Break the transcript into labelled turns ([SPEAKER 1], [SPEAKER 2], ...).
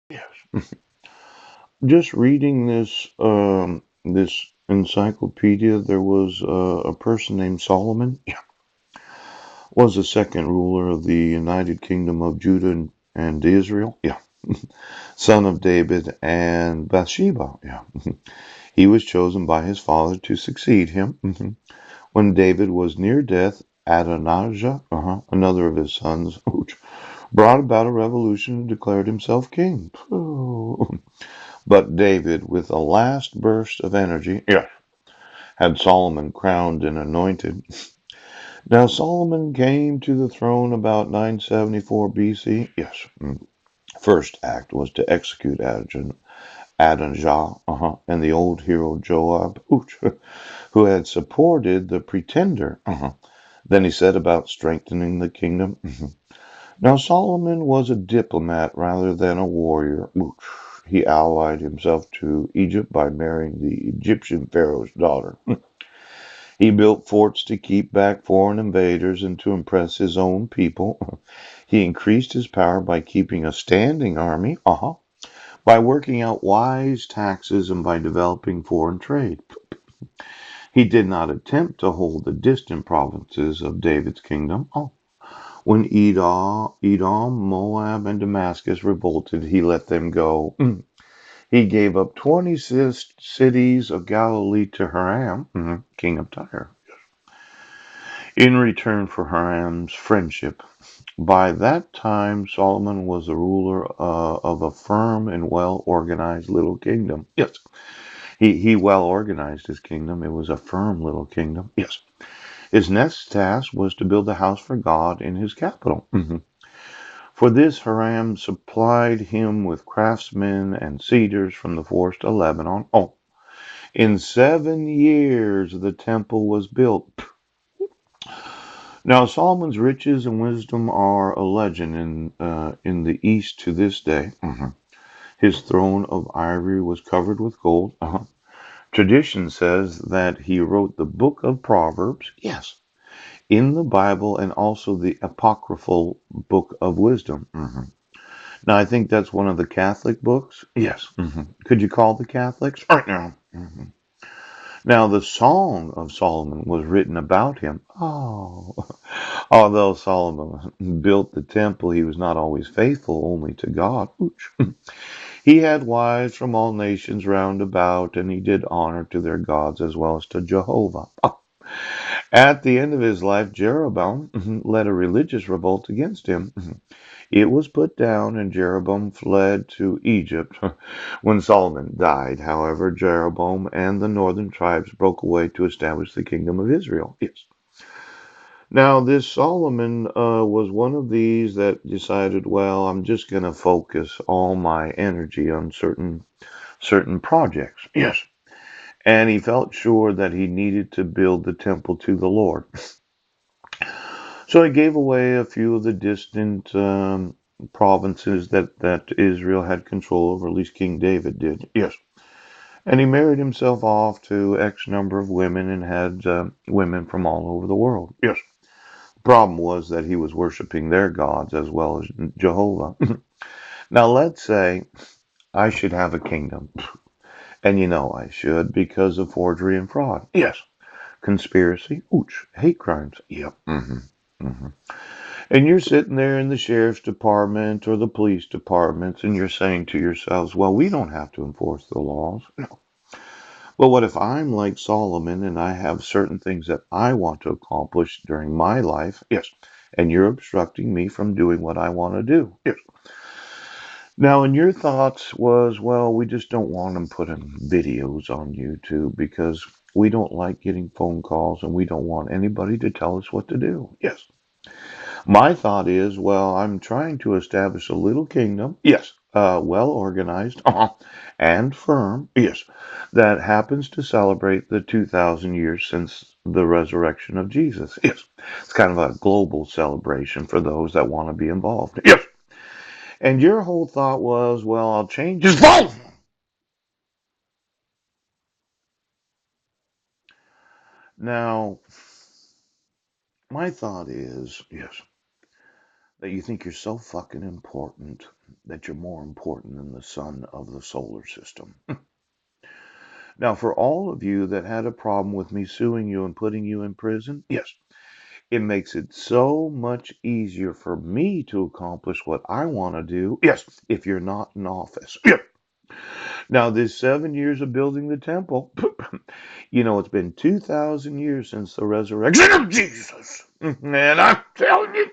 [SPEAKER 1] Yes. Just reading this encyclopedia, there was a person named Solomon. Yeah. Was the second ruler of the United Kingdom of Judah and Israel. Yeah. Son of David and Bathsheba. Yeah. He was chosen by his father to succeed him. Mhm. When David was near death, Adonijah, another of his sons, brought about a revolution and declared himself king. But David, with a last burst of energy, yeah, had Solomon crowned and anointed. Now Solomon came to the throne about 974 BC. Yes. First act was to execute Adonijah, and the old hero Joab, who had supported the pretender. Then he set about strengthening the kingdom. Now Solomon was a diplomat rather than a warrior. He allied himself to Egypt by marrying the Egyptian pharaoh's daughter. He built forts to keep back foreign invaders and to impress his own people. He increased his power by keeping a standing army, by working out wise taxes, and by developing foreign trade. He did not attempt to hold the distant provinces of David's kingdom. When Edom, Moab, and Damascus revolted, he let them go. He gave up 26 cities of Galilee to Hiram, king of Tyre, in return for Hiram's friendship. By that time, Solomon was the ruler of a firm and well organized little kingdom. Yes, he well organized his kingdom. It was a firm little kingdom. Yes. His next task was to build a house for God in his capital. For this, Hiram supplied him with craftsmen and cedars from the forest of Lebanon. In 7 years, the temple was built. Now, Solomon's riches and wisdom are a legend in the East to this day. His throne of ivory was covered with gold. Tradition says that he wrote the book of Proverbs, yes, in the Bible, and also the apocryphal book of wisdom. Now, I think that's one of the Catholic books. Yes. Could you call the Catholics? Right now. Now, the Song of Solomon was written about him. Although Solomon built the temple, he was not always faithful only to God. He had wives from all nations round about, and he did honor to their gods as well as to Jehovah. At the end of his life, Jeroboam led a religious revolt against him. It was put down, and Jeroboam fled to Egypt. When Solomon died, however, Jeroboam and the northern tribes broke away to establish the kingdom of Israel. Yes. Now, this Solomon was one of these that decided, well, I'm just going to focus all my energy on certain projects. Yes. And he felt sure that he needed to build the temple to the Lord. So he gave away a few of the distant provinces that Israel had control over, at least King David did. Yes. And he married himself off to X number of women and had women from all over the world. Yes. The problem was that he was worshiping their gods as well as Jehovah. Now, let's say I should have a kingdom. And you know I should because of forgery and fraud. Yes. Conspiracy. Ooch. Hate crimes. Yep. Hmm. And you're sitting there in the sheriff's department or the police departments and you're saying to yourselves, well, we don't have to enforce the laws. No. Well, what if I'm like Solomon and I have certain things that I want to accomplish during my life? Yes. And you're obstructing me from doing what I want to do. Yes. Now, and your thoughts was, well, we just don't want them putting videos on YouTube because we don't like getting phone calls and we don't want anybody to tell us what to do. Yes. My thought is, well, I'm trying to establish a little kingdom, yes, well organized, and firm, yes, that happens to celebrate the 2,000 years since the resurrection of Jesus. Yes, it's kind of a global celebration for those that want to be involved. Yes, and your whole thought was, well, I'll change his phone. Now, my thought is, yes, that you think you're so fucking important that you're more important than the sun of the solar system. Now, for all of you that had a problem with me suing you and putting you in prison, yes, it makes it so much easier for me to accomplish what I want to do. Yes, if you're not in office. Yeah. Now, this 7 years of building the temple, it's been 2,000 years since the resurrection of Jesus. And I'm telling you.